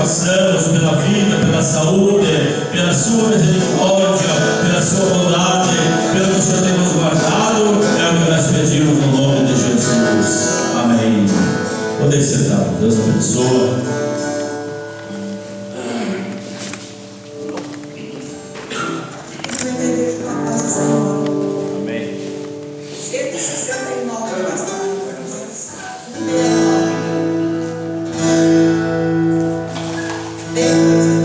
passamos, pela vida, pela saúde, pela sua misericórdia, pela sua bondade, pelo que o Senhor tem nos guardado, é o que nós pedimos no nome de Jesus. Amém. Podem sentar. Deus abençoe. Deus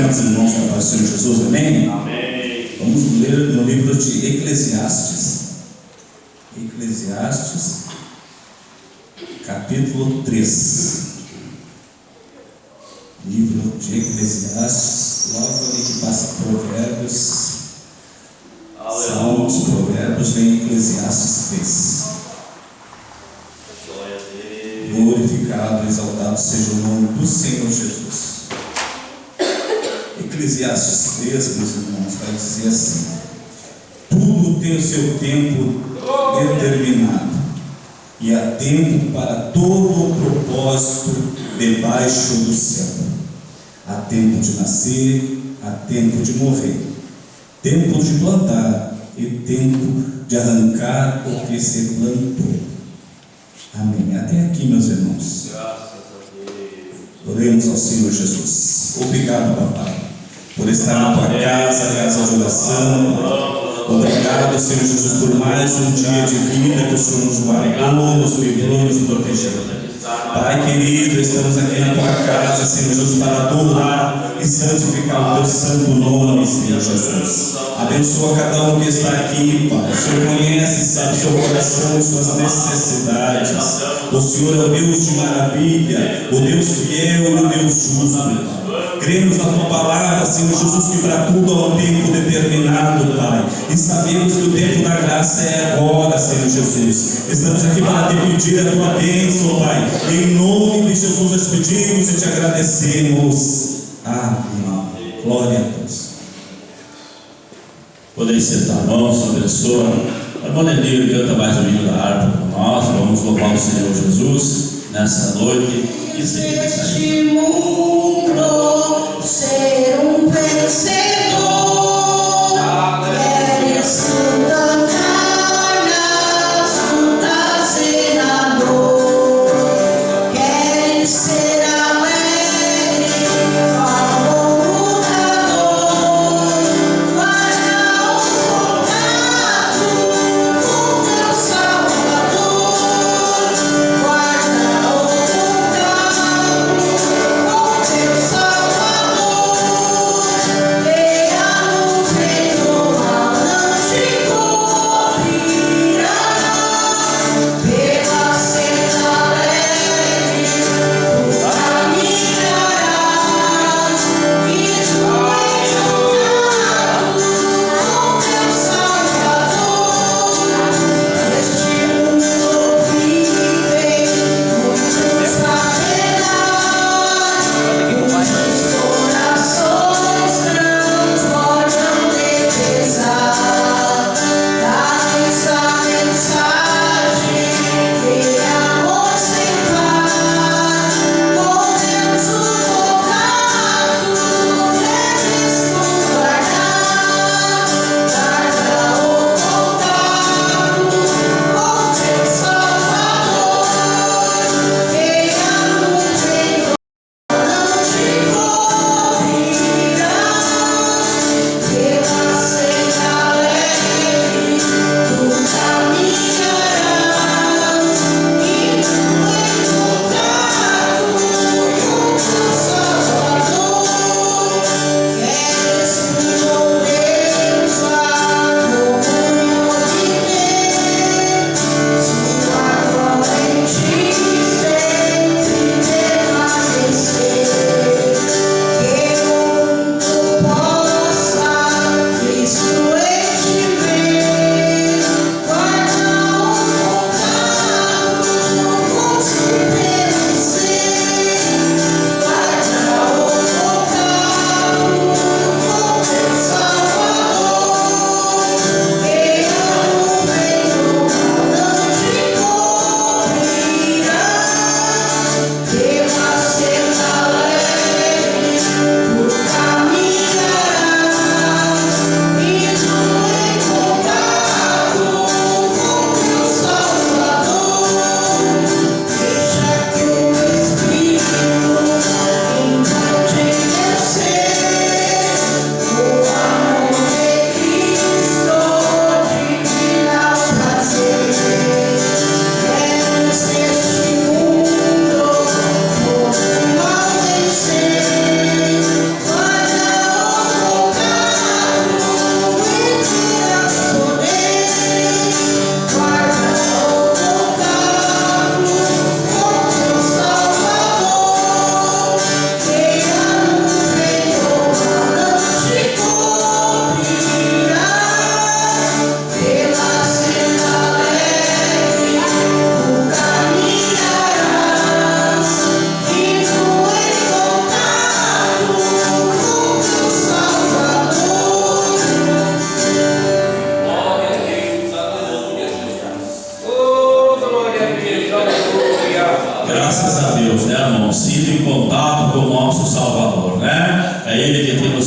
quantos irmãos com a paz do Senhor Jesus? Amém? Amém. Vamos ler no livro de Eclesiastes. Eclesiastes, capítulo 3. Livro de Eclesiastes, logo ali que passa Provérbios, Salmos, Provérbios, vem Eclesiastes 3. Glorificado, exaltado seja o nome do Senhor Jesus. Eclesiastes 3, meus irmãos, vai dizer assim: tudo tem o seu tempo determinado, e há tempo para todo o propósito debaixo do céu. Há tempo de nascer, há tempo de morrer, tempo de plantar e tempo de arrancar o que se plantou. Amém. Até aqui, meus irmãos. Graças a Deus. Oremos ao Senhor Jesus. Obrigado, papai, por estar na tua casa de oração. Obrigado, Senhor Jesus, por mais um dia de vida que o Senhor nos guardou, nos livrou, nos protegeu. Pai querido, estamos aqui na tua casa, Senhor Jesus, para adorar e santificar o teu santo nome, Senhor Jesus. Abençoa cada um que está aqui, Pai. O Senhor conhece, sabe o seu coração e suas necessidades. O Senhor é o Deus de maravilha, o Deus fiel e o Deus justo, Pai. Cremos na tua palavra, Senhor Jesus, que para tudo há um tempo determinado, Pai. E sabemos que o tempo da graça é agora, Senhor Jesus. Estamos aqui para te pedir a tua bênção, Pai. Em nome de Jesus nós pedimos e te agradecemos. Amém. Glória a Deus. Podem sentar, irmãos, abençoa. A irmã Nenir canta mais um hino da harpa com nós. Vamos louvar o Senhor Jesus nesta noite. E Neste mundo ser um vencedor, queres cantar nas lutas e na dor, queres ser alegre como um lutador, guarda o contato com teu Salvador, guarda o contato com teu Salvador.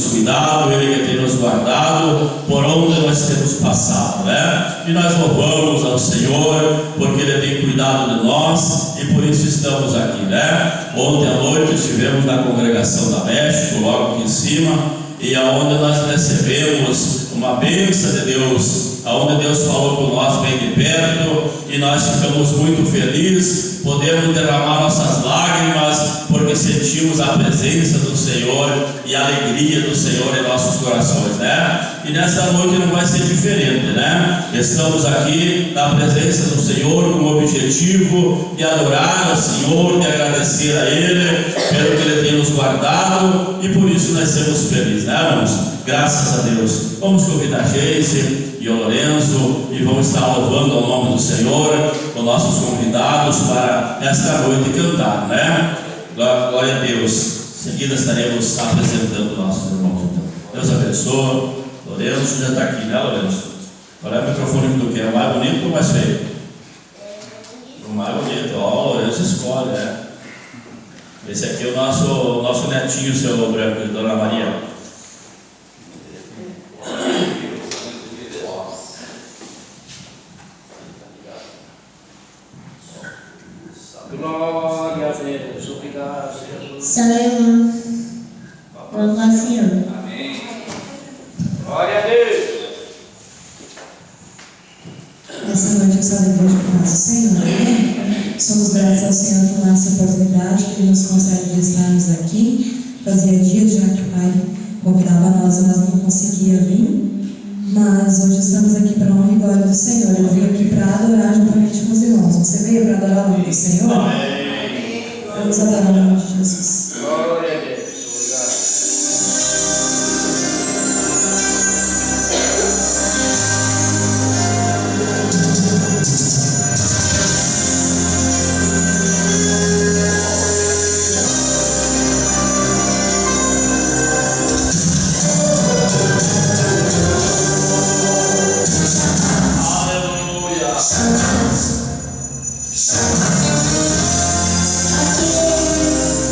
nos cuidado, Ele que tem nos guardado por onde nós temos passado, né? E nós louvamos ao Senhor porque Ele tem cuidado de nós e por isso estamos aqui, né? Ontem à noite estivemos na congregação da México, logo aqui em cima, e aonde nós recebemos uma bênção de Deus, aonde Deus falou com nós bem de perto, e nós ficamos muito felizes, podemos derramar nossas lágrimas, porque sentimos a presença do Senhor e a alegria do Senhor em nossos corações, né? E nesta noite não vai ser diferente, né? Estamos aqui na presença do Senhor com o objetivo de adorar ao Senhor, de agradecer a Ele pelo que Ele tem nos guardado, e por isso nós somos felizes, né, irmãos? Graças a Deus. Vamos convidar a Geise e o Lourenço e vamos estar louvando ao nome do Senhor, com nossos convidados para esta noite cantar, né? Glória a Deus. Em seguida estaremos apresentando nossos irmãos. Então, Deus abençoe. Lourenço já está aqui, né, Lourenço? Olha o microfone que tu quer, o mais bonito ou o mais feio? O mais bonito. Ó, o Lourenço escolhe, né? Esse aqui é o nosso netinho, seu branco, Dona Maria. Glória a Deus, obrigado, Jesus. Salema. Vamos lá, Senhor. Amém. Glória a Deus. Essa noite eu celebramos com o nosso Senhor, né? Somos gratos ao Senhor por essa oportunidade que nos concede de estarmos aqui. Fazia dias já que o Pai convidava nós e nós não conseguíamos vir. Mas hoje estamos aqui para a honra e glória do Senhor. Eu vim aqui para adorar juntamente com os irmãos. Você veio para adorar o nome do Senhor? Amém. Vamos adorar o nome de Jesus. Glória a Deus.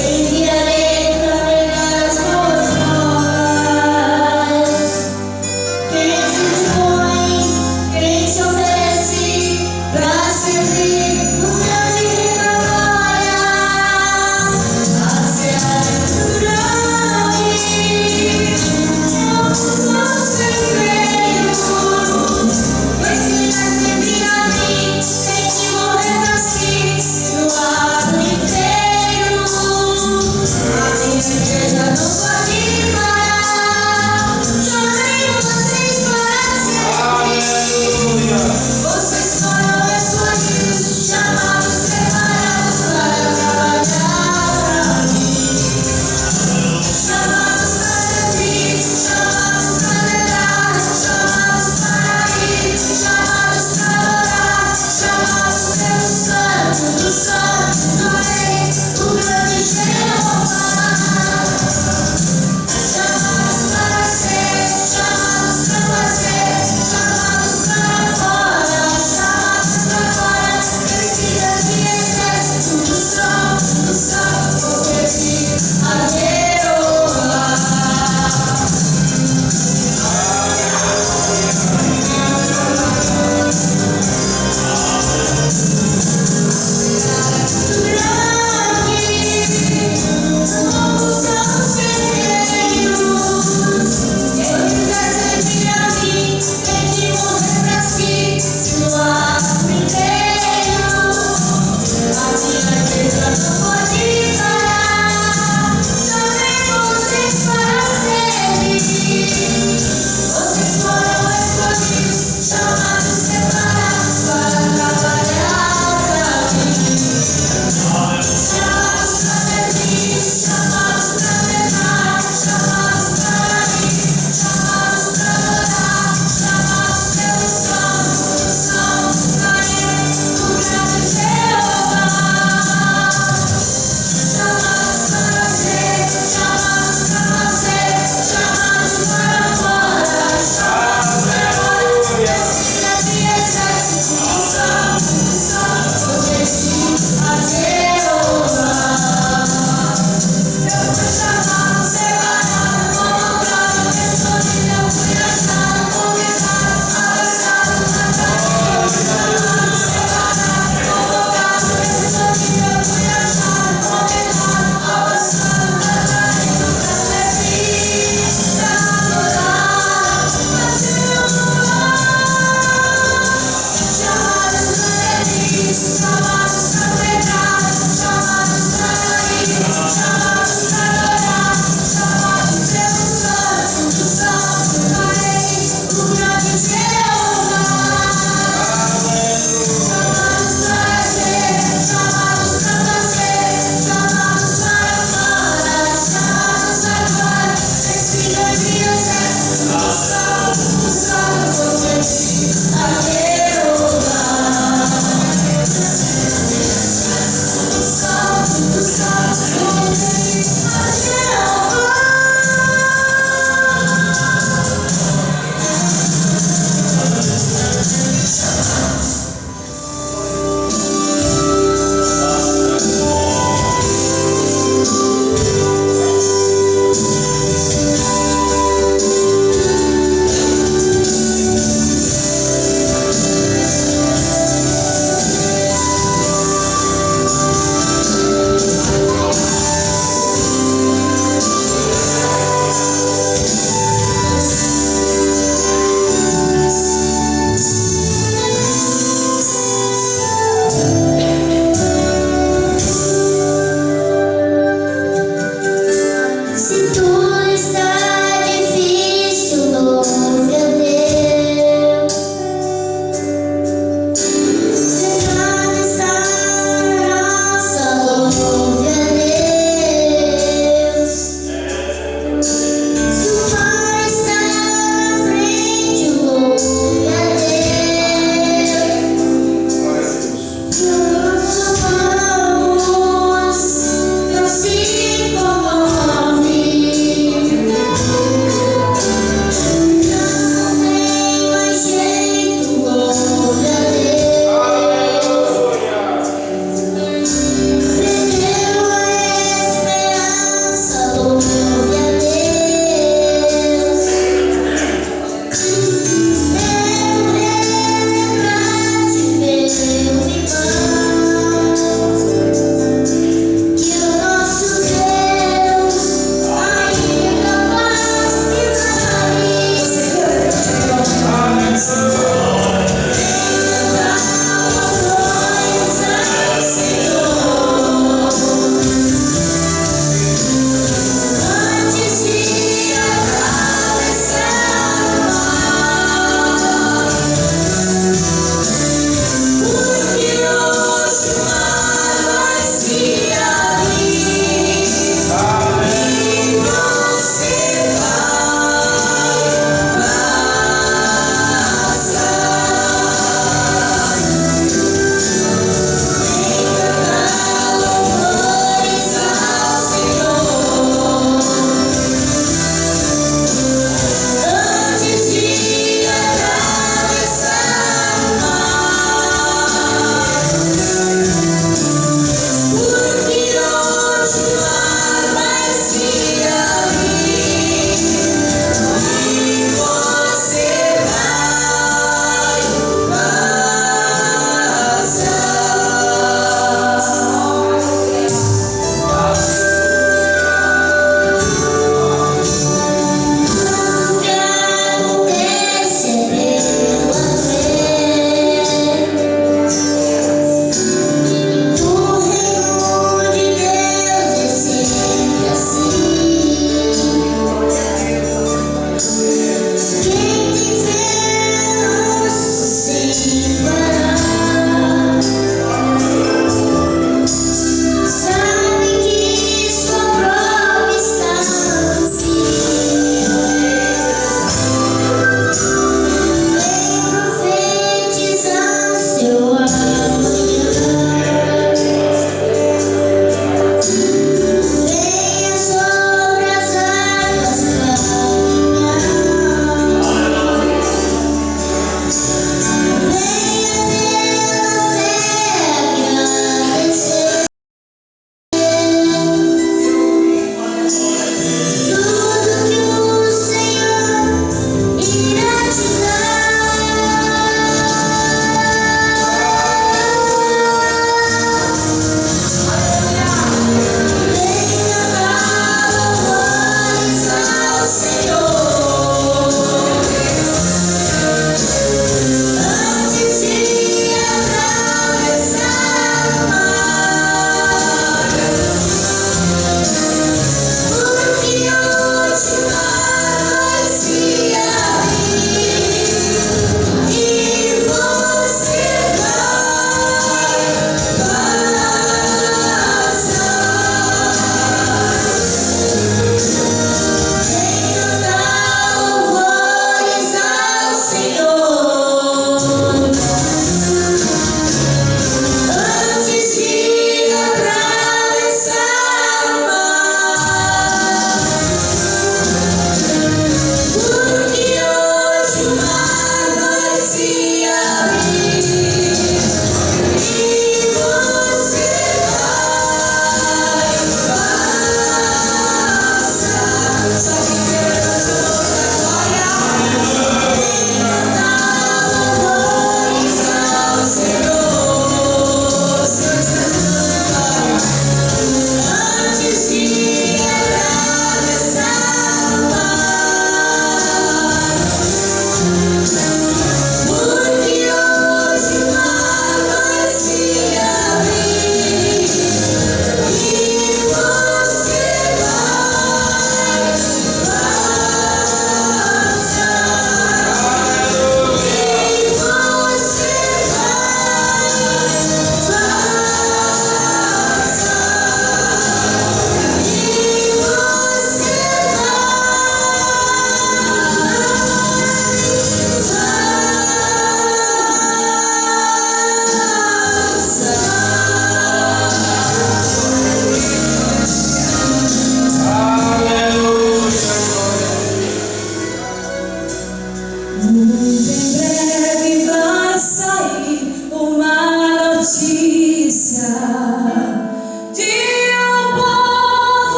Enviarei para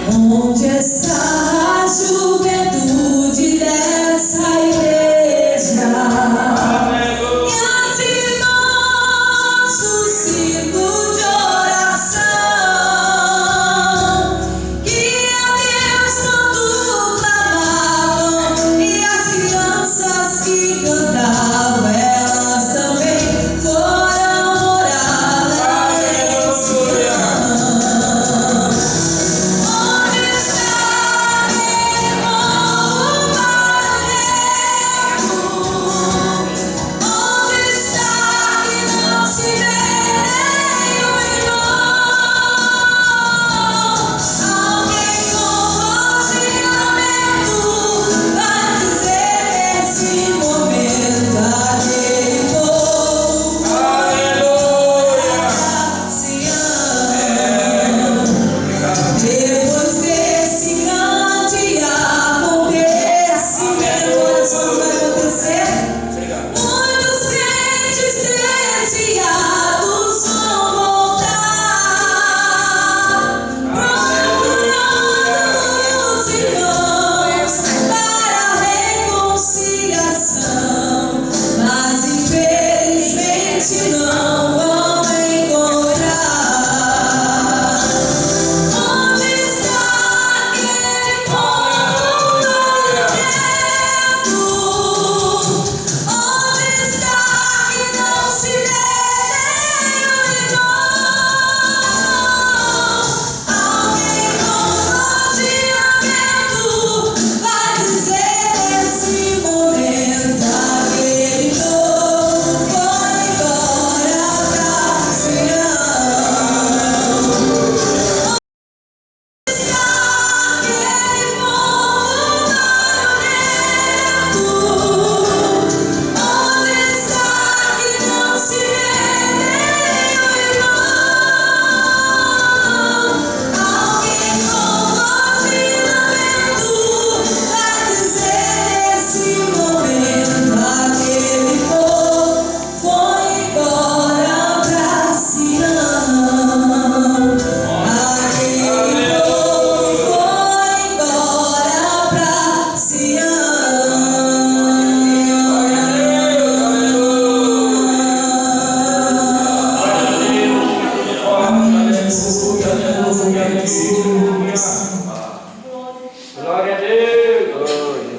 Onde está a juventude dessa igreja? E as irmãs do círculo de oração, que a Deus tanto clamavam, e as crianças que cantavam, elas também foram orar lá esse ano. Onde está aquele povo barulhento? Onde está que não se vê nenhum irmão? Alguém com voz de lamento vai dizer nesse momento: aquele povo foi embora pra Sião. Depois desse grande acontecimento, olha só o que vai acontecer. Muitos crentes desviados vão voltar, procurando os irmãos para a reconciliação, mas infelizmente não vão encontrar. Onde está aquele povo barulhento? Onde está que não se vê nenhum irmão? Alguém com voz de lamento vai dizer nesse momento: aquele povo foi embora pra Sião. Está aquele povo barulhento? Onde está que não se vê nenhum irmão? Alguém com voz de lamento vai dizer nesse momento: aquele povo foi embora pra Sião. Aquele povo foi embora pra Sião. Amém, Jesus. Nós agradecemos. Glória a Deus.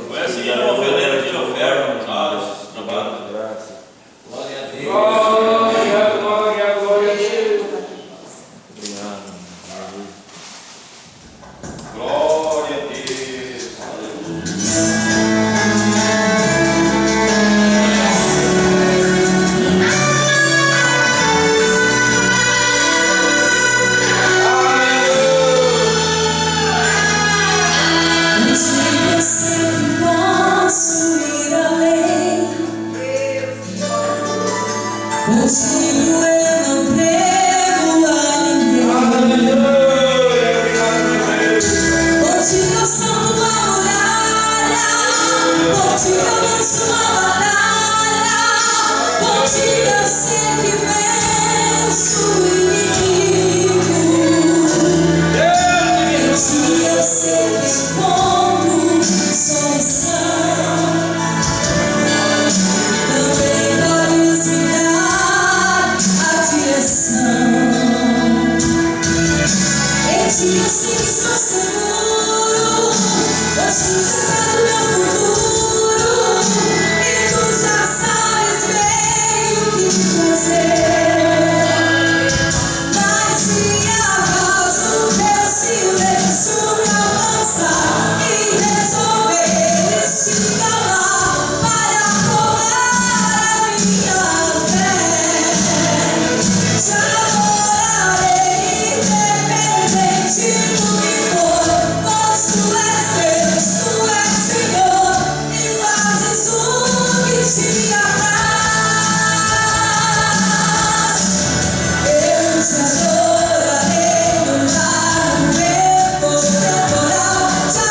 Foi assim a oferenda de oferta, nós, trabalho. Glória a Deus. Glória, glória, glória a Deus. Glória a Deus. Contigo eu sempre posso ir além. Contigo eu não prego a ninguém. Contigo eu salto a muralha. Contigo eu lanço a batalha. Contigo eu sei que venço o inimigo. Contigo eu sei que encontro solução. Também podes me dar a direção. Em ti eu sei que estou seguro, pois tu sabes do meu futuro, e tu já sabes bem o que fazer. Mas se a voz do teu silêncio me alcançar e resolver se calar para acordar a minha fé, já adorarei independente do que for, pois tu és Deus, tu és Senhor, e fazes o que te apraz. Eu te adorarei no lar, no vento temporal, te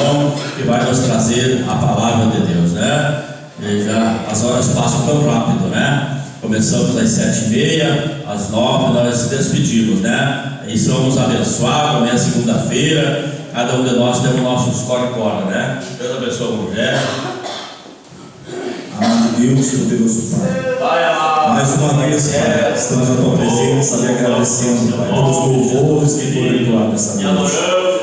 irmão que vai nos trazer a palavra de Deus, né? E já as horas passam tão rápido, né? Começamos às 7h30, às 9h nós nos despedimos, né? E somos abençoados, amanhã é segunda-feira, cada um de nós tem o nosso escolhe-corda, né? Deus abençoe o mulher. Amado Deus, poderoso Pai, mais uma vez, Pai, estamos na Tua presença e agradecendo, Pai, todos os louvores que foram entoados esta noite.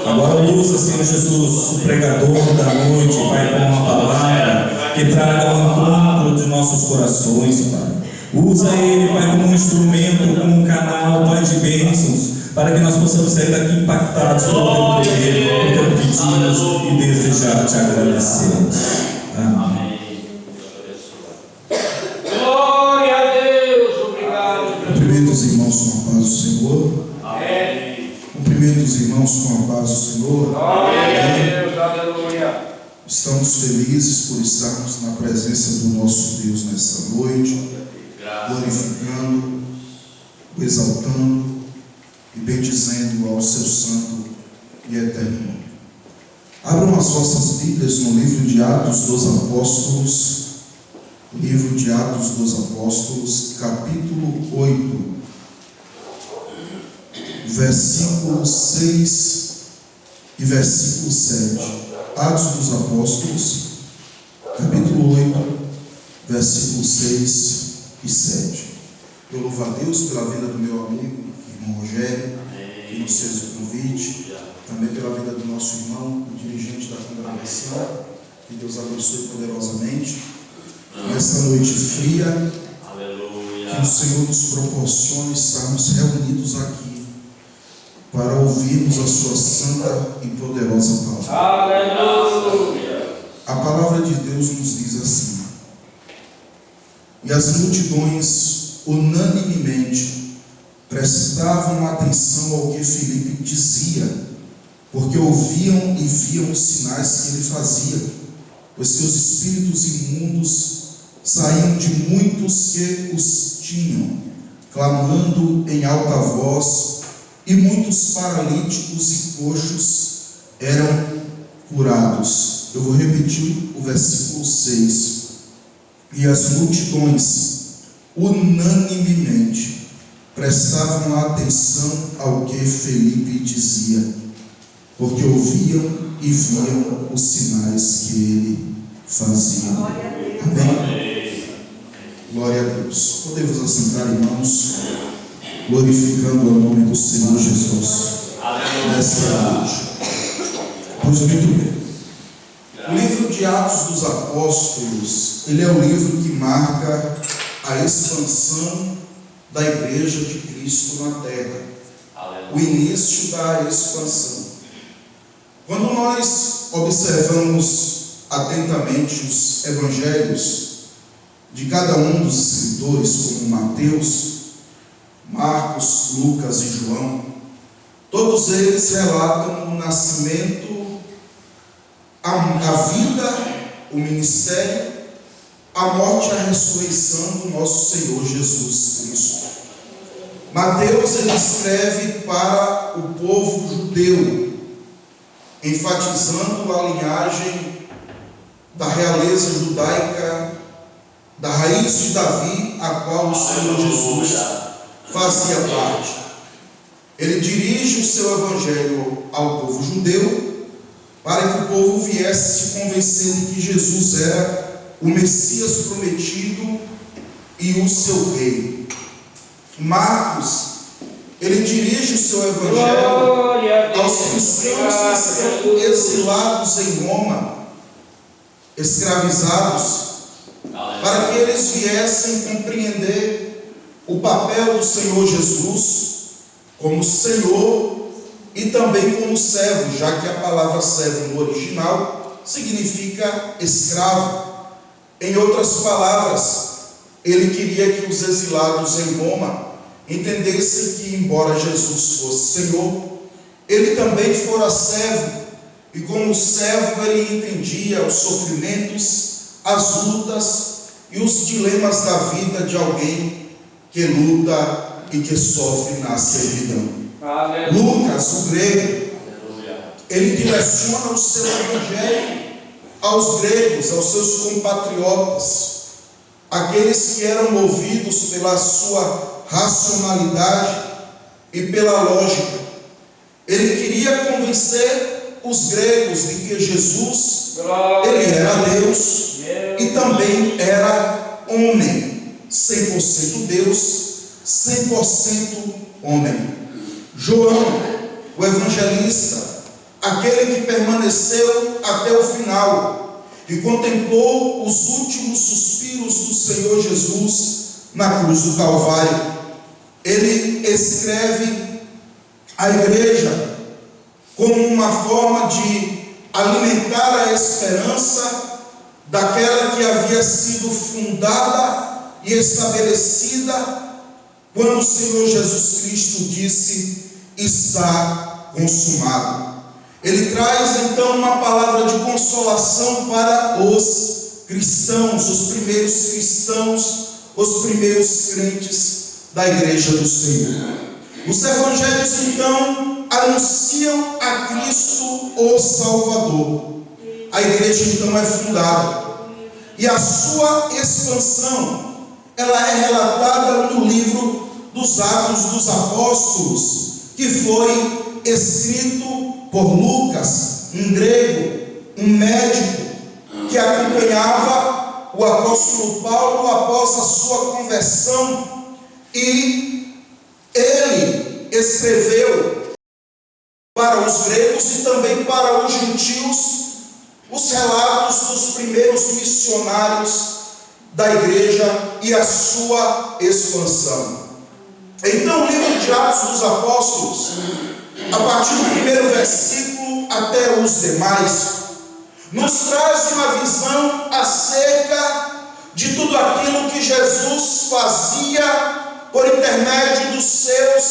Agora usa, Senhor Jesus, o pregador da noite, Pai, com uma palavra que traga ao encontro de nossos corações, Pai. Usa ele, Pai, como um instrumento, como um canal, Pai, de bênçãos, para que nós possamos sair daqui impactados pelo Teu poder, pelo Teu pedido e desde já te agradecemos. Amém. Glória a Deus, obrigado. Cumprimento os irmãos com a paz do Senhor. Amém. Cumprimento os irmãos com a paz do Senhor. Glória a Deus, aleluia. Estamos felizes por estarmos na presença do nosso Deus nesta noite, glorificando, o exaltando e bendizendo ao seu santo e eterno nome. Abram as vossas Bíblias no livro de Atos dos Apóstolos, livro de Atos dos Apóstolos, capítulo 8, versículo 6 e versículo 7. Atos dos Apóstolos, capítulo 8, versículo 6 e 7. Eu louvo a Deus pela vida do meu amigo, irmão Rogério, que nos fez o convite, também pela vida do nosso irmão, o dirigente da congregação. Que Deus abençoe poderosamente nesta noite fria. Que o Senhor nos proporcione estarmos reunidos aqui para ouvirmos a sua santa e poderosa palavra. Aleluia. A palavra de Deus nos diz assim: e as multidões unanimemente prestavam atenção ao que Filipe dizia, porque ouviam e viam os sinais que ele fazia, pois que os espíritos imundos saíam de muitos que os tinham, clamando em alta voz, e muitos paralíticos e coxos eram curados. Eu vou repetir o versículo 6. E as multidões unanimemente prestavam atenção ao que Filipe dizia, porque ouviam e viam os sinais que ele fazia. Amém? Glória a Deus. Podemos assentar, irmãos, glorificando o nome do Senhor Jesus nesta noite. Pois muito bem. O livro de Atos dos Apóstolos, ele é o livro que marca a expansão da Igreja de Cristo na Terra. O início da expansão. Quando nós observamos atentamente os evangelhos de cada um dos escritores, como Mateus, Marcos, Lucas e João, todos eles relatam o nascimento, a vida, o ministério, a morte e a ressurreição do nosso Senhor Jesus Cristo. Mateus, ele escreve para o povo judeu, enfatizando a linhagem da realeza judaica, da raiz de Davi, a qual o Senhor Jesus fazia parte. Ele dirige o seu evangelho ao povo judeu, para que o povo viesse se convencer de que Jesus era o Messias prometido e o seu rei. Marcos, ele dirige o seu evangelho aos cristãos que estão exilados em Roma, escravizados, para que eles viessem compreender o papel do Senhor Jesus como Senhor e também como servo, já que a palavra servo no original significa escravo. Em outras palavras, ele queria que os exilados em Roma entendessem que, embora Jesus fosse Senhor, ele também fora servo, e como servo ele entendia os sofrimentos, as lutas e os dilemas da vida de alguém que luta e que sofre na servidão. Aleluia. Lucas, o grego, ele direciona o seu evangelho aos gregos, aos seus compatriotas, aqueles que eram movidos pela sua racionalidade e pela lógica. Ele queria convencer os gregos de que Jesus, ele era Deus e também era homem, 100% Deus, 100% homem. João, o evangelista, aquele que permaneceu até o final e contemplou os últimos suspiros do Senhor Jesus na cruz do Calvário, ele escreve à igreja como uma forma de alimentar a esperança daquela que havia sido fundada e estabelecida quando o Senhor Jesus Cristo disse: está consumado. Ele traz então uma palavra de consolação para os cristãos, os primeiros cristãos, os primeiros crentes da igreja do Senhor. Os evangelhos então anunciam a Cristo o Salvador. A igreja então é fundada e a sua expansão ela é relatada no livro dos Atos dos Apóstolos, que foi escrito por Lucas, um grego, um médico que acompanhava o apóstolo Paulo após a sua conversão, e ele escreveu para os gregos e também para os gentios os relatos dos primeiros missionários da igreja e a sua expansão. Então, o livro de Atos dos Apóstolos, a partir do primeiro versículo até os demais, nos traz uma visão acerca de tudo aquilo que Jesus fazia por intermédio dos seus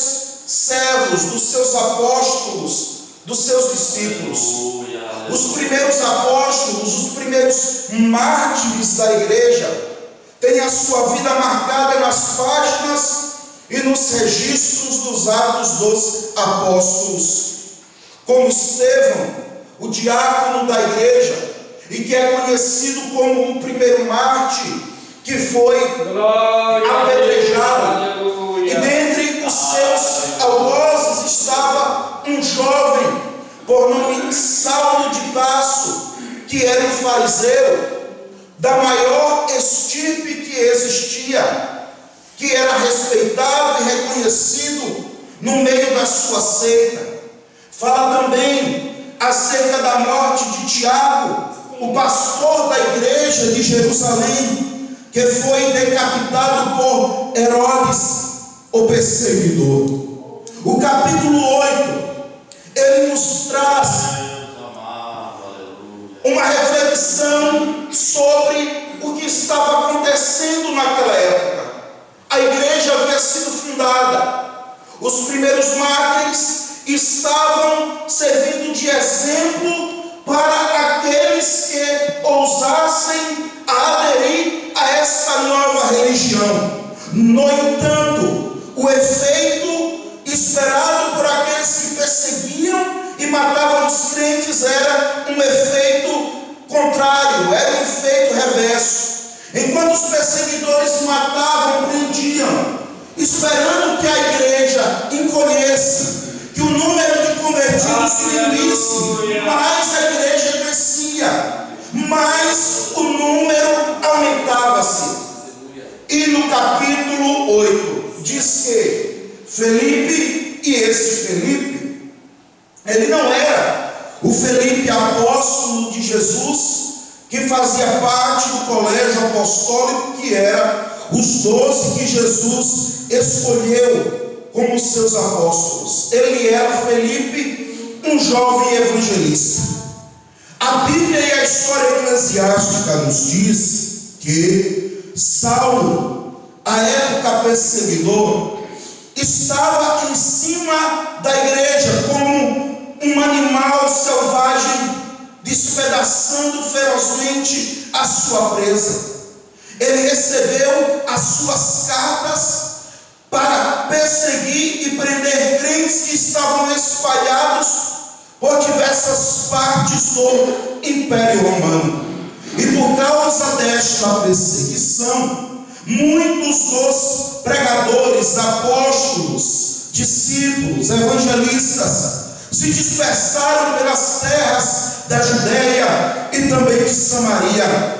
servos, dos seus apóstolos, dos seus discípulos. Os primeiros apóstolos, os primeiros mártires da igreja, têm a sua vida marcada nas páginas e nos registros dos Atos dos Apóstolos, como Estevão, o diácono da igreja, e que é conhecido como o primeiro mártir, que foi apedrejado, e dentre os seus algozes estava um jovem, por nome Saulo de Tarso, que era um fariseu, da maior estirpe que existia, que era respeitado e reconhecido no meio da sua seita. Fala também acerca da morte de Tiago, o pastor da igreja de Jerusalém, que foi decapitado por Herodes, o perseguidor. O capítulo 8, ele nos traz uma reflexão sobre o que estava acontecendo naquela época. A igreja havia sido fundada, os primeiros mártires estavam servindo de exemplo para aqueles que ousassem aderir a esta nova religião. No entanto, o efeito esperado por aqueles que perseguiam e matavam os crentes era um efeito contrário, era um efeito reverso. Enquanto os perseguidores matavam, prendiam, esperando que a igreja encolhesse, que o número de convertidos diminuísse, mais a igreja crescia, mais o número aumentava-se. E no capítulo 8 diz que Felipe, e esse Felipe, ele não era o Felipe apóstolo de Jesus, que fazia parte do colégio apostólico, que era os 12 que Jesus escolheu como seus apóstolos. Ele era Felipe, um jovem evangelista. A Bíblia e a história eclesiástica nos diz que Saulo, à época perseguidor, estava em cima da igreja como um animal selvagem, despedaçando ferozmente a sua presa. Ele recebeu as suas cartas para perseguir e prender crentes que estavam espalhados por diversas partes do Império Romano. E por causa desta perseguição, muitos dos pregadores, apóstolos, discípulos, evangelistas se dispersaram pelas terras da Judéia e também de Samaria.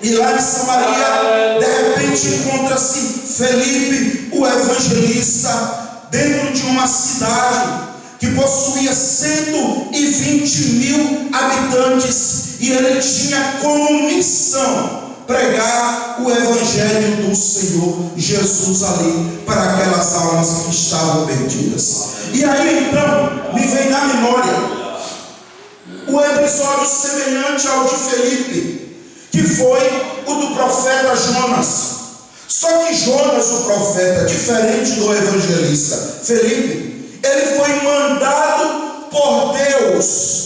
E lá em Samaria, de repente, encontra-se Felipe, o evangelista, dentro de uma cidade que possuía 120.000 habitantes, e ele tinha como missão pregar o evangelho do Senhor Jesus ali para aquelas almas que estavam perdidas. E aí então me vem na memória o episódio semelhante ao de Felipe, que foi o do profeta Jonas. Só que Jonas, o profeta, diferente do evangelista Felipe, ele foi mandado por Deus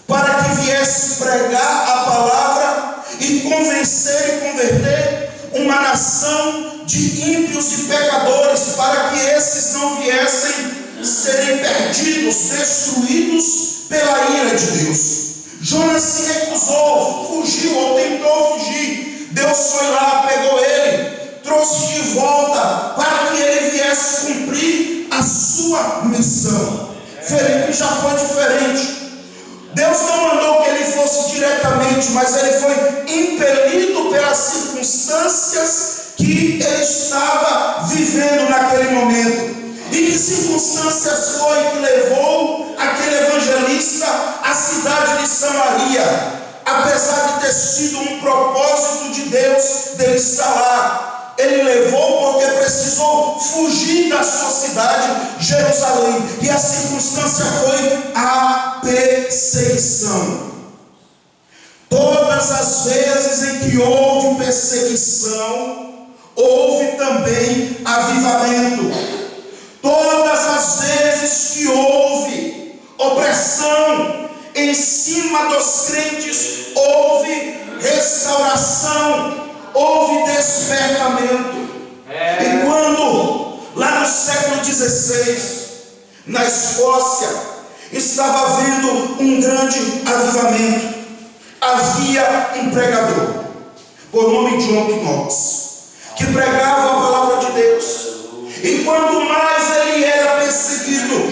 para que viesse pregar a palavra e convencer e converter uma nação de ímpios e pecadores, para que esses não viessem serem perdidos, destruídos pela ira de Deus. Jonas se recusou, fugiu ou tentou fugir. Deus foi lá, pegou ele, trouxe de volta para que ele viesse cumprir a sua missão. Felipe já foi diferente. Deus não mandou que ele fosse diretamente, mas ele foi impelido pelas circunstâncias que ele estava vivendo naquele momento. E que circunstâncias foi que levou aquele evangelista à cidade de Samaria? Apesar de ter sido um propósito de Deus dele estar lá, ele levou porque precisou fugir da sua cidade, Jerusalém. E a circunstância foi a perseguição. Todas as vezes em que houve perseguição, houve também avivamento. Todas as vezes que houve opressão em cima dos crentes, houve restauração, houve despertamento. E quando, lá no século XVI, na Escócia, estava havendo um grande avivamento, havia um pregador, por nome John Knox, que pregava a palavra de Deus. E quanto mais ele era perseguido,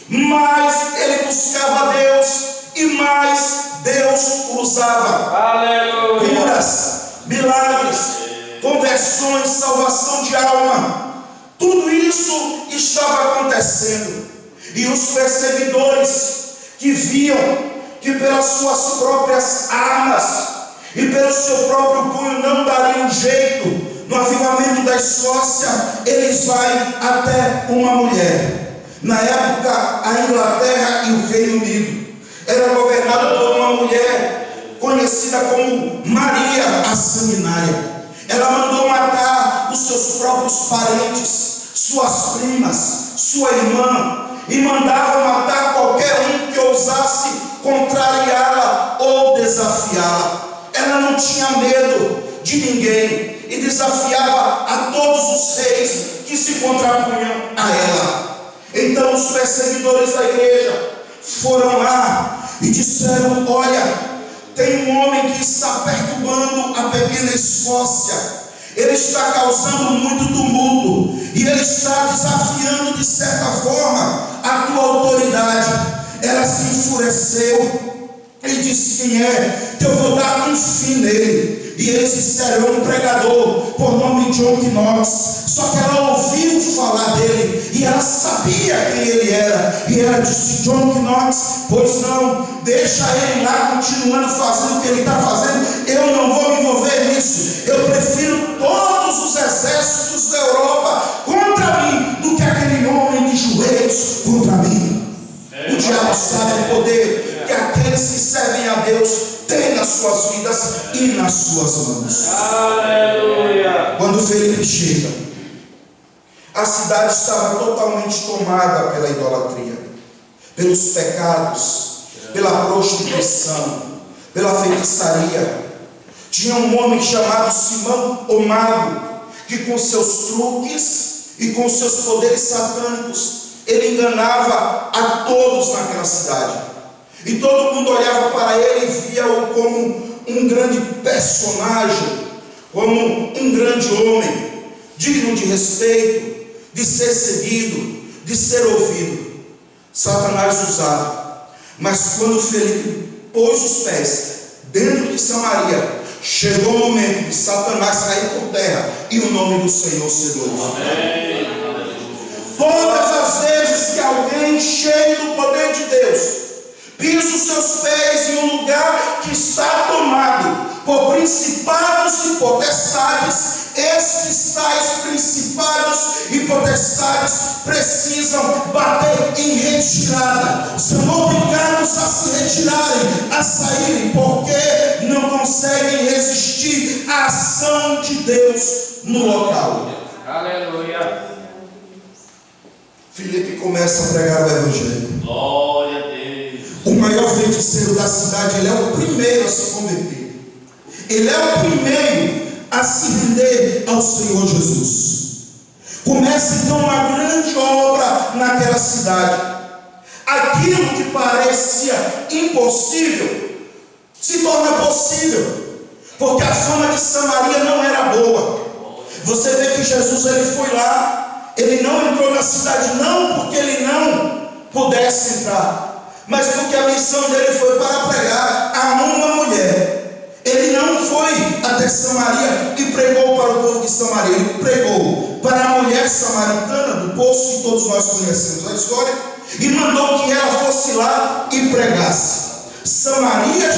mais ele buscava Deus e mais Deus usava. Aleluia. Curas, milagres, conversões, salvação de alma, tudo isso estava acontecendo. E os perseguidores que viam que pelas suas próprias armas e pelo seu próprio punho não dariam jeito no avivamento da Escócia, eles vão até uma mulher. Na época, a Inglaterra e o Reino Unido era governado por uma mulher conhecida como Maria a Sanguinária. Ela mandou matar os seus próprios parentes, suas primas, sua irmã, e mandava matar qualquer um que ousasse contrariá-la ou desafiá-la. Ela não tinha medo de ninguém e desafiava a todos os reis que se contrapunham a ela. Então os perseguidores da igreja foram lá e disseram: olha, tem um homem que está perturbando a pequena Escócia, ele está causando muito tumulto e ele está desafiando de certa forma a tua autoridade. Ela se enfureceu e disse: quem é? Que eu vou dar um fim nele. E eles disseram: é um pregador por nome John Knox. Só que ela ouviu falar dele e ela sabia quem ele era. E ela disse: John Knox, pois não, deixa ele lá continuando fazendo o que ele está fazendo. Eu não vou me envolver nisso. Eu prefiro todos os exércitos da Europa contra mim do que aquele homem de joelhos contra mim. O diabo sabe o poder que aqueles que servem a Deus têm nas suas vidas e nas suas mãos. Aleluia. Quando Felipe chega, a cidade estava totalmente tomada pela idolatria, pelos pecados, pela prostituição, pela feitiçaria. Tinha um homem chamado Simão o Mago, que com seus truques e com seus poderes satânicos, ele enganava a todos naquela cidade. E todo mundo olhava para ele e via-o como um grande personagem, como um grande homem, digno de respeito, de ser seguido, de ser ouvido. Satanás usava. Mas quando Felipe pôs os pés dentro de Samaria, chegou o momento de Satanás cair por terra e o nome do Senhor ser glorificado. Todas as vezes que alguém cheio do poder de Deus pisa os seus pés em um lugar que está tomado por principados e potestades, esses tais principados e potestades precisam bater em retirada, são obrigados a se retirarem, a saírem, porque não conseguem resistir à ação de Deus no local. Aleluia. Filipe começa a pregar o Evangelho. Glória a Deus. O maior feiticeiro da cidade, ele é o primeiro a se converter. Ele é o primeiro a se render ao Senhor Jesus. Começa então uma grande obra naquela cidade. Aquilo que parecia impossível se torna possível, porque a fama de Samaria não era boa. Você vê que Jesus ele foi lá, ele não entrou na cidade não porque ele não pudesse entrar, mas porque a missão dele foi para pregar a uma mulher. Ele não foi até Samaria e pregou para o povo de Samaria, ele pregou para a mulher samaritana do poço, que todos nós conhecemos a história, e mandou que ela fosse lá e pregasse. Samaria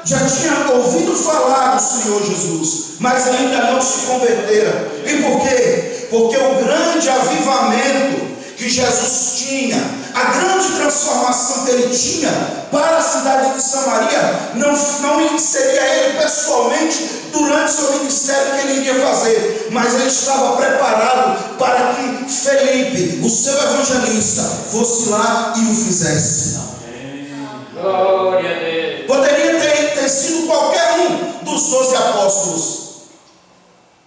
já tinha ouvido falar do Senhor Jesus, mas ainda não se convertera. E por quê? Porque o grande avivamento que Jesus tinha, a grande transformação que ele tinha para a cidade de Samaria, não seria ele pessoalmente durante seu ministério que ele iria fazer, mas ele estava preparado para que Felipe, o seu evangelista, fosse lá e o fizesse. Glória a Deus. Poderia ter sido qualquer um dos 12 apóstolos,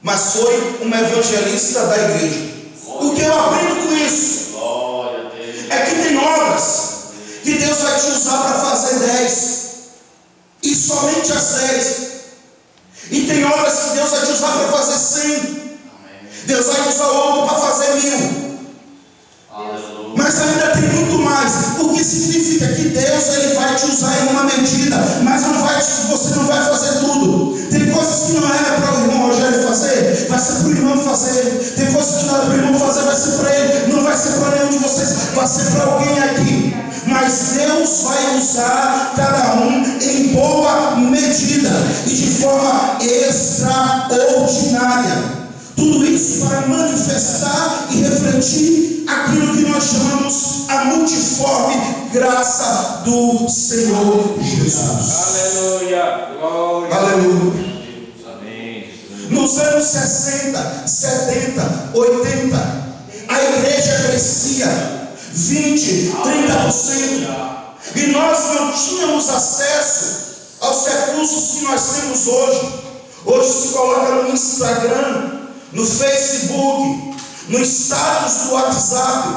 mas foi um evangelista da igreja. O que eu aprendo com isso? Glória a Deus. É que tem obras que Deus vai te usar para fazer 10, e somente as 10. E tem obras que Deus vai te usar para fazer 100. Deus vai usar outro para fazer 1000. Mas ainda tem muito mais. O que significa que Deus ele vai te usar em uma medida, mas você não vai fazer tudo. Tem coisas que não é para o irmão Rogério fazer, vai ser para o irmão fazer. Tem coisas que não é para o irmão fazer, vai ser para ele. Não vai ser para nenhum de vocês, vai ser para alguém aqui. Mas Deus vai usar cada um em boa medida e de forma extraordinária. Tudo isso para manifestar e refletir aquilo que nós chamamos a multiforme graça do Senhor Jesus. Aleluia. Glória. Aleluia. Amém. Nos anos 60, 70, 80, a igreja crescia 20, 30%. E nós não tínhamos acesso aos recursos que nós temos hoje. Hoje se coloca no Instagram, no Facebook, no status do WhatsApp,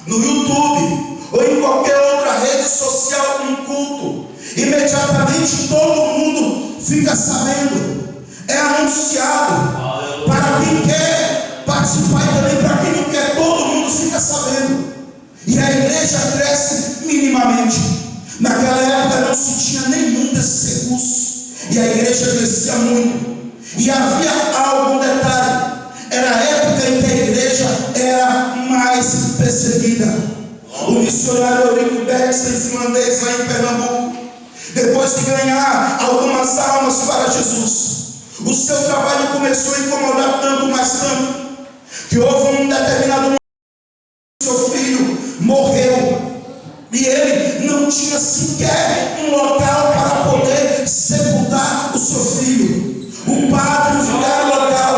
no YouTube ou em qualquer outra rede social, um culto. Imediatamente todo mundo fica sabendo. É anunciado. Para quem quer participar e também para quem não quer, todo mundo fica sabendo. E a igreja cresce minimamente. Naquela época não se tinha nenhum desses recursos. E a igreja crescia muito. E havia algum detalhe. Era a época em que a igreja era mais perseguida. O missionário Eurico Bexley, finlandês, lá em Pernambuco, depois de ganhar algumas almas para Jesus, o seu trabalho começou a incomodar tanto, mais tanto, que houve um determinado momento que seu filho morreu. E ele não tinha sequer um local para poder sepultar o seu filho. O padre, o vigário local,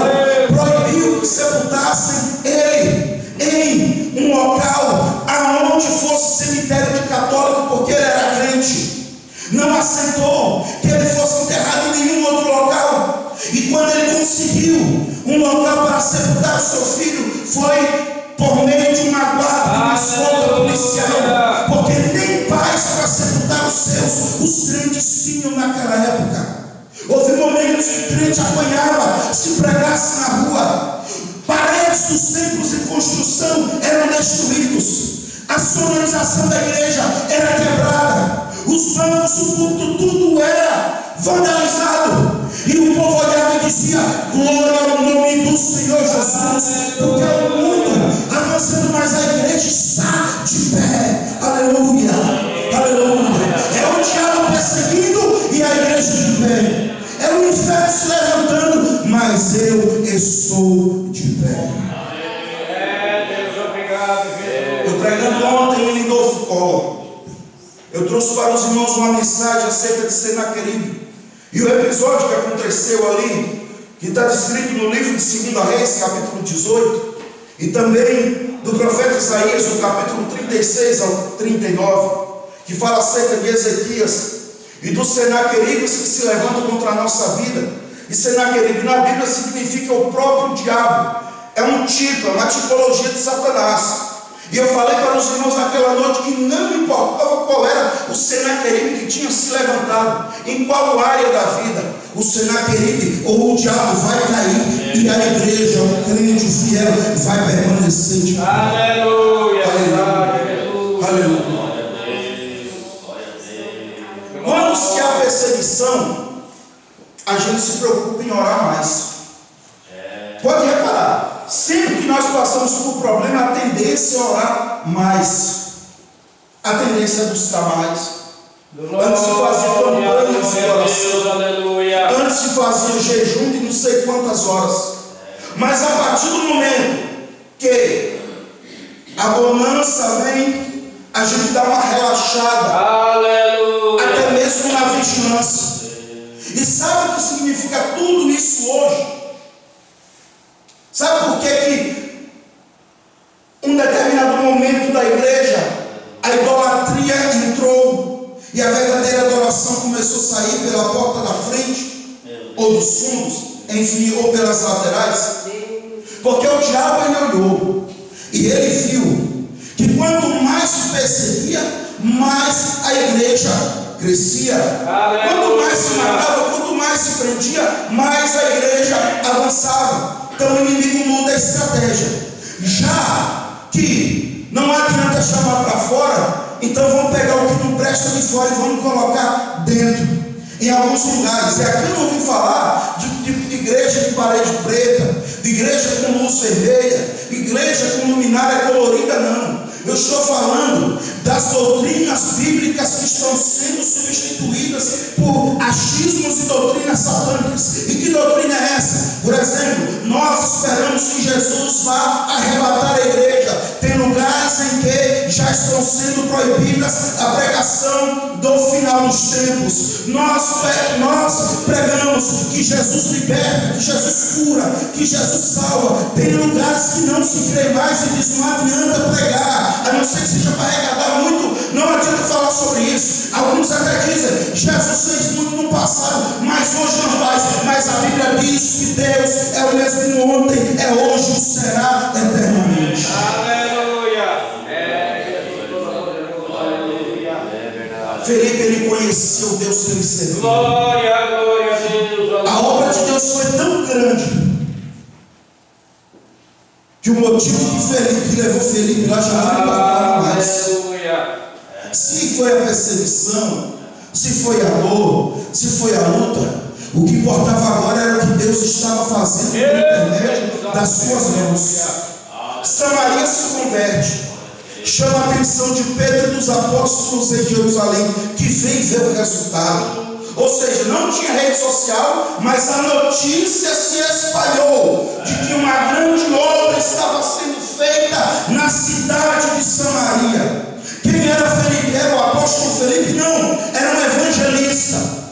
proibiu que sepultassem ele em um local aonde fosse cemitério de católico, porque ele era crente. Não aceitou que ele fosse enterrado em nenhum outro local. E quando ele conseguiu um local para sepultar o seu filho, foi por meio de uma guarda, de uma escolta policial, porque nem paz para sepultar os crentes tinham naquela época. Houve momentos que o crente apanhava se pregasse na rua. Paredes dos templos em construção eram destruídos. A sonorização da igreja era quebrada. Os bancos do púlpito, tudo era vandalizado. E o povo olhava e dizia: glória ao nome do Senhor Jesus. Porque o mundo avançando, mas a igreja está de pé. Aleluia, aleluia. É o diabo perseguindo e a igreja de pé. É o inferno se levantando, mas eu estou de pé. Deus, obrigado. Eu pregando ontem em Lindolfo Collor, eu trouxe para os irmãos uma mensagem acerca de Senaqueribe. E o episódio que aconteceu ali, que está descrito no livro de 2 Reis, capítulo 18, e também do profeta Isaías, no capítulo 36 ao 39, que fala acerca de Ezequias e dos Senaqueribes que se levantam contra a nossa vida. E Senaqueribe na Bíblia significa o próprio diabo. É um tipo, é uma tipologia de Satanás. E eu falei para os irmãos naquela noite que não importava qual era o Senaqueribe que tinha se levantado, em qual área da vida, o Senaqueribe ou o diabo vai cair e a igreja, o crente, o fiel, vai permanecer de pé. Aleluia. Aleluia. Aleluia. Quando se há perseguição, a gente se preocupa em orar mais. Pode reparar, sempre que nós passamos por problema, a tendência é orar mais. A tendência é buscar mais. Antes se fazia campanhas de oração. Aleluia. Antes se fazia jejum de não sei quantas horas. Mas a partir do momento que a bonança vem, a gente dá uma relaxada. Aleluia. Até mesmo na vigilância. E sabe o que significa tudo isso hoje? Sabe por que um determinado momento da igreja a idolatria entrou e a verdadeira adoração começou a sair pela porta da frente ou dos fundos, enfim, ou pelas laterais? Porque o diabo ele olhou e ele viu que quanto mais se perseguia, mais a igreja crescia. Quanto mais se matava, quanto mais se prendia, mais a igreja avançava. Então o inimigo muda a estratégia. Já que não adianta chamar para fora, então vamos pegar o que não presta de fora e vamos colocar dentro. Em alguns lugares, e aqui eu não ouvi falar de igreja de parede preta, de igreja com luz vermelha, igreja com luminária colorida, não. Eu estou falando das doutrinas bíblicas que estão sendo substituídas por achismos e doutrinas satânicas. E que doutrina é essa? Por exemplo, nós esperamos que Jesus vá arrebatar a igreja. Tem lugares em que já estão sendo proibidas a pregação do final dos tempos. Nós pregamos que Jesus liberta, que Jesus cura, que Jesus salva. Tem lugares que não se crê mais e diz: não adianta pregar, a não ser que seja para arrecadar muito, não adianta falar sobre isso. Alguns até dizem: Jesus fez muito no passado, mas hoje não faz. Mas a Bíblia diz que Deus é o mesmo ontem, é hoje e será eternamente. Felipe, ele conheceu o Deus que ele serviu. Glória a Deus. A obra de Deus foi tão grande que o motivo que Felipe levou Felipe lá já não importava mais. Aleluia. Se foi a perseguição, se foi a dor, se foi a luta, o que importava agora era o que Deus estava fazendo por intermédio das suas mãos. Samaria se converte. Chama a atenção de Pedro e dos apóstolos em Jerusalém, que vem ver o resultado. Ou seja, não tinha rede social, mas a notícia se espalhou de que uma grande obra estava sendo feita na cidade de Samaria. Quem era Felipe? Era o apóstolo Felipe? Não, era um evangelista.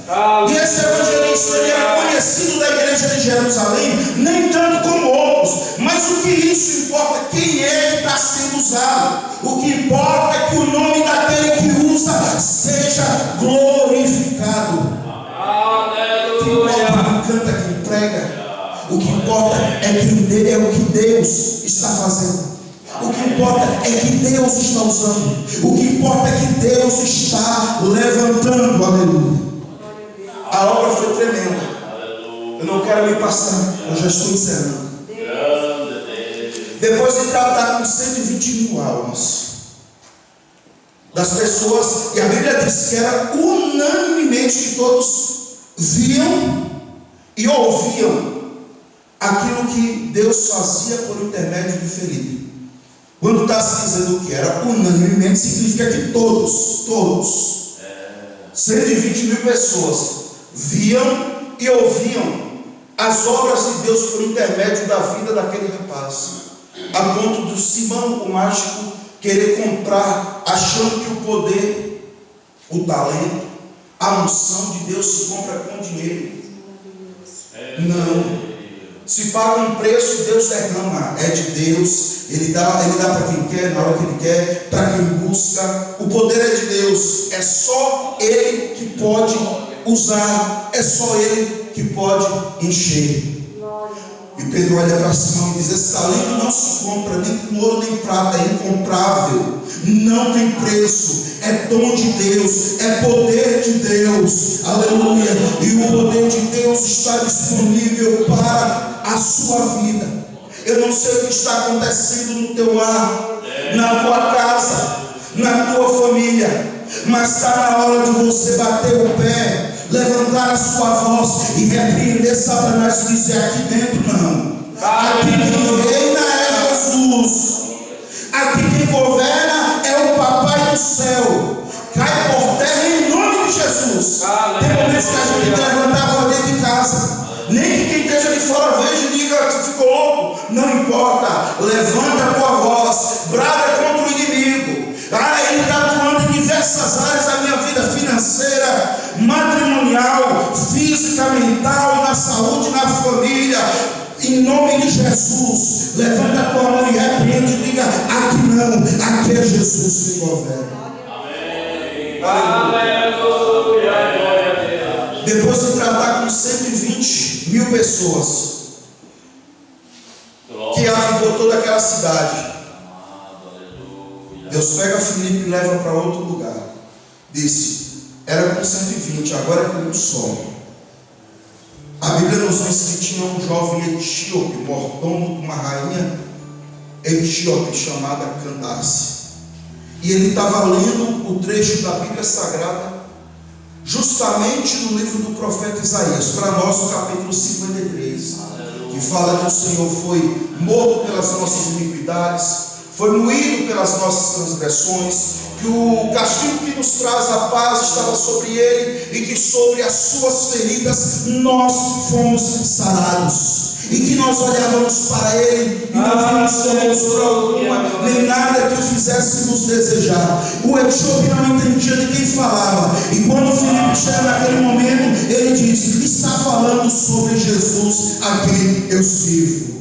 E esse evangelista ele era conhecido da igreja de Jerusalém, nem tanto como outros. Mas o que isso importa? Quem é que está sendo usado? O que importa é que o nome daquele que usa seja glorificado. O que importa quem canta, quem prega. O que importa é o que Deus está fazendo. O que importa é que Deus está usando. O que importa é que Deus está levantando. Aleluia. A obra foi tremenda. Eu não quero me passar, eu já estou encerrando. Depois de tratar com 120 mil almas das pessoas, e a Bíblia diz que era unanimemente que todos viam e ouviam aquilo que Deus fazia por intermédio de Felipe. Quando está se dizendo que era unanimemente, significa que todos, 120 mil pessoas viam e ouviam as obras de Deus por intermédio da vida daquele rapaz, a ponto do Simão, o mágico, querer comprar, achando que o poder, o talento, a unção de Deus se compra com dinheiro. Não. Se paga um preço, Deus derrama. É de Deus. Ele dá para quem quer, na hora que Ele quer, para quem busca. O poder é de Deus. É só Ele que pode usar. É só Ele que pode encher. E Pedro olha para Simão e diz: esse talento não se compra nem com ouro nem prata, é incomprável, não tem preço, é dom de Deus, é poder de Deus, aleluia. E o poder de Deus está disponível para a sua vida. Eu não sei o que está acontecendo no teu lar, na tua casa, na tua família, mas está na hora de você bater o pé, levantar a sua voz e repreender Satanás e dizer: aqui dentro não, aqui quem reina é Jesus, aqui quem governa é o Papai do céu. Cai por terra em nome de Jesus. Tem momentos que a gente tem que levantar a voz dentro de casa, nem que quem esteja de fora veja e diga: tu ficou louco, não importa, levanta a tua voz, brada contra o inimigo. Ele está atuando em diversas áreas da minha vida financeira, matrimonial, física, mental, na saúde, na família. Em nome de Jesus, levanta a tua mão e repreende e diga: aqui não, aqui é Jesus que governa. Aleluia. Depois de tratar com 120 mil pessoas, que avivou toda aquela cidade, Deus pega Filipe e leva para outro lugar. Disse: era com 120, agora é com um só. A Bíblia nos diz que tinha um jovem etíope, mordomo de uma rainha etíope chamada Candace. E ele estava lendo o trecho da Bíblia Sagrada, justamente no livro do profeta Isaías, para nós o capítulo 53, que fala que o Senhor foi morto pelas nossas iniquidades, foi moído pelas nossas transgressões, que o castigo que nos traz a paz estava sobre ele, e que sobre as suas feridas nós fomos sarados, e que nós olhávamos para ele e não vimos doença alguma, nem nada que o fizéssemos desejar. O etíope não entendia de quem falava, e quando Filipe chega naquele momento, ele diz: está falando sobre Jesus a quem eu sirvo.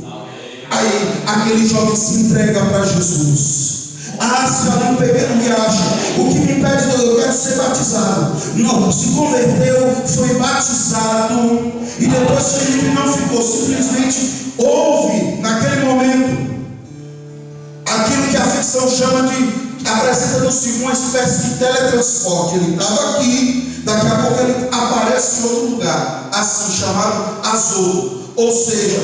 Aí aquele jovem se entrega para Jesus. Se ali um pequeno riacho, o que me impede de eu quero ser batizado? Não, se converteu, foi batizado, e depois Felipe não ficou, simplesmente houve naquele momento aquilo que a ficção chama de, apresenta-nos uma espécie de teletransporte. Ele estava aqui, daqui a pouco ele aparece em outro lugar, assim chamado Azul. Ou seja,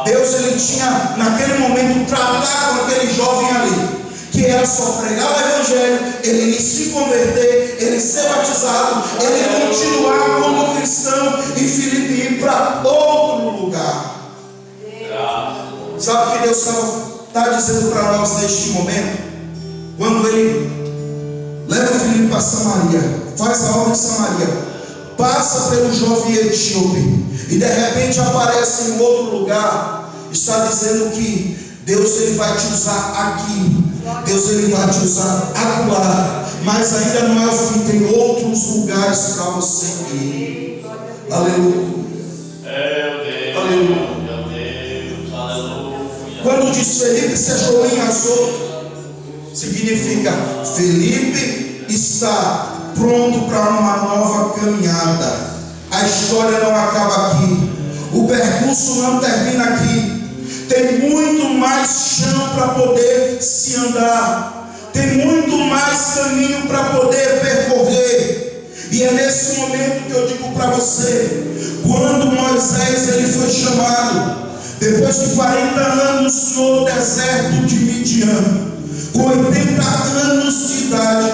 Deus ele tinha naquele momento tratado com aquele jovem ali, que era só pregar o evangelho, ele se converter, ele ser batizado, ele continuar como cristão, e Filipe ir para outro lugar. Sabe o que Deus está dizendo para nós neste momento? Quando ele leva Filipe para Samaria, faz a obra em Samaria, passa pelo jovem etíope, e de repente aparece em outro lugar, está dizendo que Deus ele vai te usar aqui, Deus ele vai te usar acolá, mas ainda não é o fim, tem outros lugares para você ir. Aleluia. Aleluia. Quando diz Felipe se achou em Azoto, significa Felipe está pronto para uma nova caminhada. A história não acaba aqui, o percurso não termina aqui. Tem muito mais chão para poder se andar. Tem muito mais caminho para poder percorrer. E é nesse momento que eu digo para você, quando Moisés ele foi chamado, depois de 40 anos no deserto de Midian, com 80 anos de idade,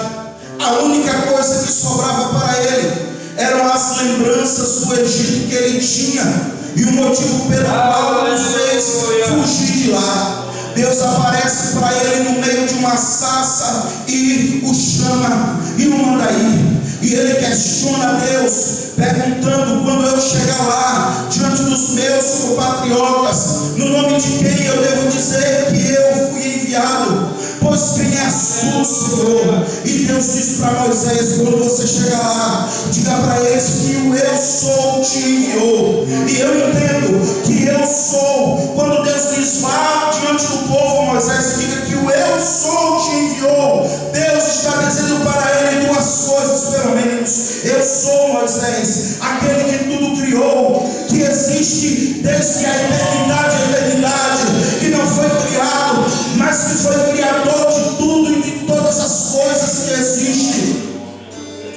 a única coisa que sobrava para ele eram as lembranças do Egito que ele tinha, e o motivo pelo qual ele fez fugir de lá. Deus aparece para ele no meio de uma sarça e o chama e o manda ir. E ele questiona Deus, perguntando: quando eu chegar lá, diante dos meus compatriotas, no nome de quem eu devo dizer que eu fui enviado? Pois quem és tu, Senhor? E Deus diz para Moisés: quando você chegar lá, diga para eles que o eu sou te enviou. E eu entendo que eu sou, quando Deus diz vá diante do povo, Moisés, diga que o eu sou te enviou. Deus está dizendo para ele duas coisas, pelo menos: eu sou, Moisés, aquele que tudo criou, que existe desde a eternidade à eternidade, que não foi criado, mas que foi criador de tudo e de todas as coisas que existem.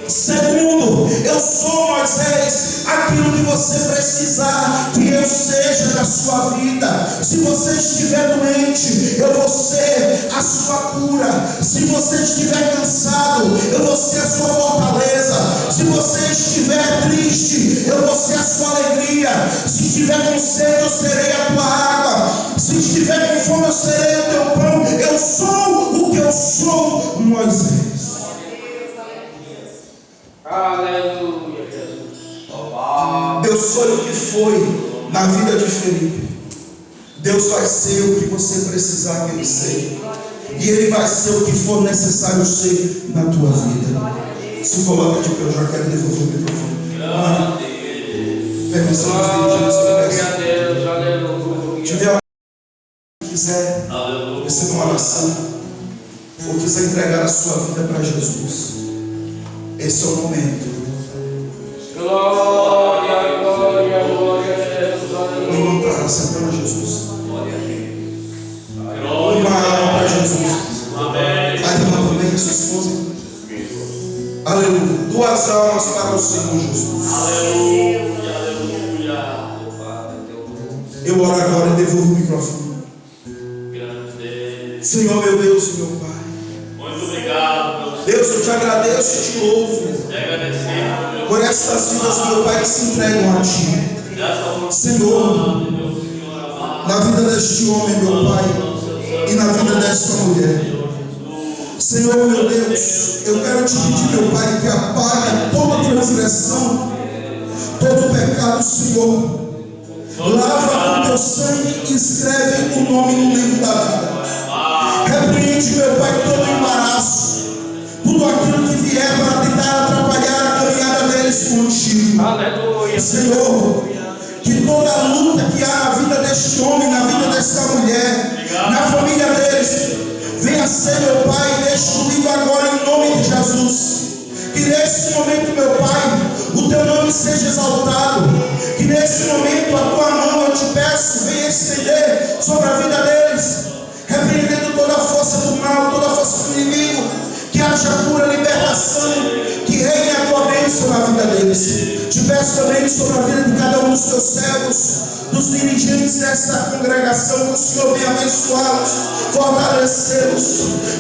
Segundo, eu sou, Moisés, aquilo que você precisar que eu seja da sua vida. Se você estiver doente, eu vou ser a sua cura. Se você estiver cansado, eu vou ser a sua fortaleza. Se você estiver triste, eu vou ser a sua alegria. Se estiver com sede, eu serei a tua água. Se estiver com fome, eu serei o teu pão. Eu sou o que eu sou, Moisés. Aleluia, Jesus. Deus foi o que foi na vida de Felipe. Deus vai ser o que você precisar que Ele seja. E Ele vai ser o que for necessário ser na tua vida. Se coloca de pé, eu já quero devolver o microfone. Permissão dos dirigentes que Deus, aleluia. tiver alguém que quiser receber uma oração ou quiser entregar a sua vida para Jesus, esse é o momento. Glória, glória, glória a Deus, aleluia. Vamos para aceitar Jesus. Uma alma para Jesus. A irmã também, a sua esposa. Aleluia. 2 almas para o Senhor Jesus. Aleluia, aleluia. Eu oro agora e devolvo o microfone. Senhor, meu Deus e meu Pai. Muito obrigado, Deus, eu te agradeço e te louvo por estas vidas, meu Pai, que se entregam a Ti. Senhor, na vida deste homem, meu Pai, e na vida desta mulher. Senhor, meu Deus, eu quero te pedir, meu Pai, que apague toda transgressão, todo pecado, Senhor. Lava com teu sangue e escreve o nome no livro da vida. Repreende, meu Pai, todo embaraço, tudo aquilo que vier para tentar atrapalhar a caminhada deles contigo. aleluia. Senhor, que toda a luta que há na vida deste homem, na vida desta mulher, na família deles, venha ser, meu Pai, destruído agora em nome de Jesus. Que nesse momento, meu Pai, o teu nome seja exaltado. Que nesse momento a tua mão, eu te peço, venha estender sobre a vida deles, repreendendo toda a força do mal, toda a força do inimigo. Que haja cura, libertação, que reine a tua bênção na vida deles. Te peço também sobre a vida de cada um dos teus servos, dos dirigentes desta congregação, que o Senhor venha abençoá-los, fortalecê-los.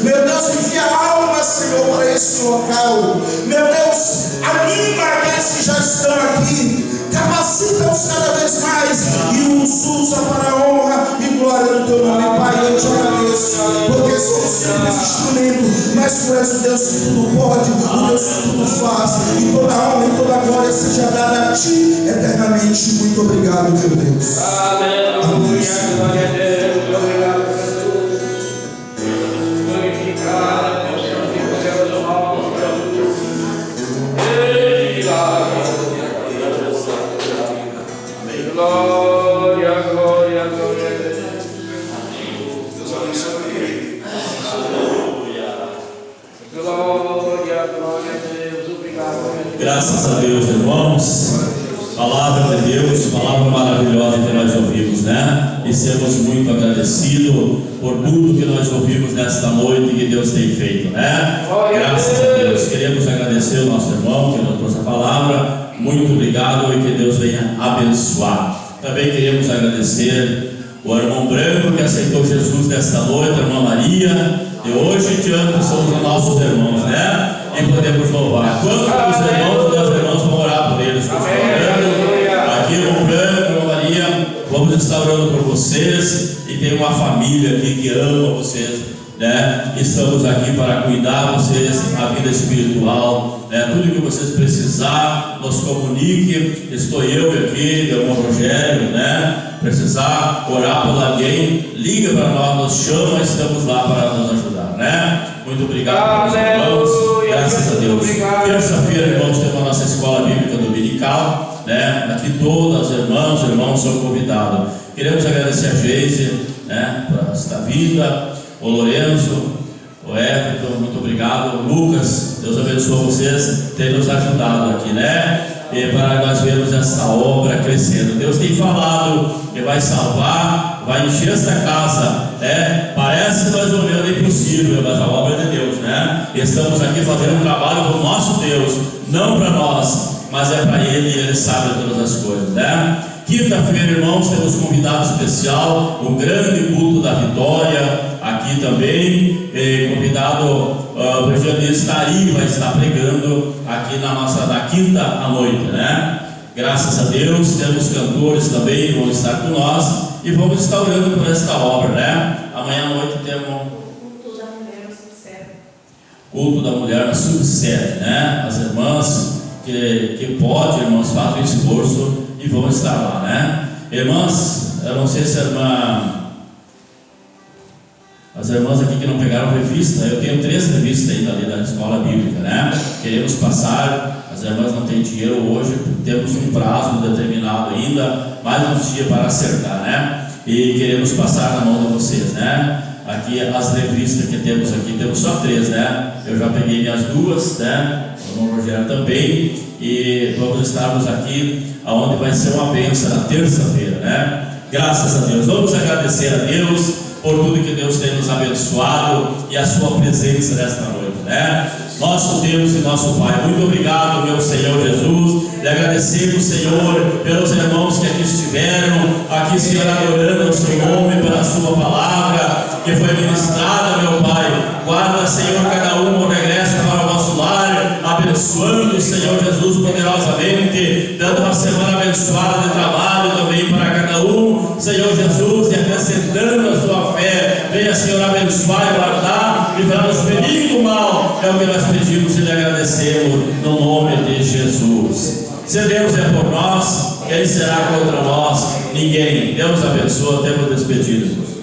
Meu Deus, envia almas, Senhor, para esse local. Meu Deus, anima aqueles que já estão aqui, capacita-os cada vez mais e os usa para a honra e glória do teu nome, Pai. Eu te agradeço, porque somos simples instrumento, mas tu és o Deus que tudo pode, o Deus que tudo faz, e toda a honra e toda a glória seja dada a ti eternamente. Muito obrigado, meu Deus. Aleluia, glória a Deus, obrigado, Jesus. Glorificado, Deus, Senhor, Deus do nosso Jesus. Glória, glória, glória a Deus. Deus abençoe. Glória, glória a Deus, obrigado. Graças a Deus, irmãos. Palavra de Deus, palavra maravilhosa que nós ouvimos, né? e sermos muito agradecidos por tudo que nós ouvimos nesta noite que Deus tem feito, né? Graças a Deus. Queremos agradecer o nosso irmão que nos trouxe a palavra. Muito obrigado e que Deus venha abençoar. Também queremos agradecer o irmão Branco que aceitou Jesus nesta noite, a irmã Maria. De hoje em diante somos os nossos irmãos, né? E podemos louvar. Quanto os irmãos e as irmãs vão orar por eles? Aqui, irmão Branco, irmã Maria, vamos estar orando por vocês. E tem uma família aqui que ama vocês, né? Estamos aqui para cuidar de vocês, a vida espiritual, né? Tudo que vocês precisar, nos comunique. Estou eu aqui, meu irmão Rogério, né? Precisar orar por alguém, liga para nós, nos chama, estamos lá para nos ajudar, né? Muito obrigado pelos irmãos, graças a Deus. Terça-feira, irmãos, temos a nossa escola bíblica dominical, né? Aqui todas as irmãs e irmãos são convidados. Queremos agradecer a Geise, né? Por esta vinda, o Lourenço, o Everton, muito obrigado. O Lucas, Deus abençoe vocês, tem nos ajudado aqui, né? E para nós vermos essa obra crescendo. Deus tem falado que vai salvar, vai encher esta casa, né? Parece que nós olhando impossível, mas a obra é de Deus, né? Estamos aqui fazendo um trabalho do nosso Deus, não para nós, mas é para Ele, e Ele sabe todas as coisas, né? Quinta-feira, irmãos, temos convidado especial, o grande culto da vitória, aqui também, convidado, o evangelista Ari vai estar pregando aqui na quinta à noite, né? Graças a Deus, temos cantores também que vão estar com nós e vamos estar orando por esta obra, né? Amanhã à noite temos culto da mulher no subsede. Culto da mulher no subsede, né? As irmãs que podem, irmãs, fazem o esforço e vão estar lá, né? Irmãs, eu não sei se as irmãs aqui que não pegaram revista, eu tenho 3 revistas ainda ali da escola bíblica, né? Queremos passar, as irmãs não têm dinheiro hoje, temos um prazo determinado ainda, mais uns dias para acertar, né? E queremos passar na mão de vocês, né? Aqui as revistas que temos aqui, temos só 3, né? Eu já peguei minhas 2, né? O irmão Rogério também, e vamos estarmos aqui aonde vai ser uma bênção na terça-feira, né? Graças a Deus. Vamos agradecer a Deus por tudo que Deus tem nos abençoado e a sua presença nesta noite, né? Nosso Deus e nosso Pai, muito obrigado, meu Senhor Jesus. E agradecemos, Senhor, pelos irmãos que aqui estiveram, aqui, Senhor, adorando o seu nome, pela sua palavra que foi ministrada, meu Pai. Guarda, Senhor, cada um no regresso para o nosso lar, abençoando, Senhor Jesus, poderosamente, dando uma semana abençoada de trabalho também para cada um, Senhor Jesus, e acrescentando a sua fé. Venha, Senhor, abençoar e guardar, livrar-nos do perigo do mal. É o que nós pedimos e lhe agradecemos, no nome de Jesus. Se Deus é por nós, quem será contra nós? Ninguém. Deus abençoe, temos despedido.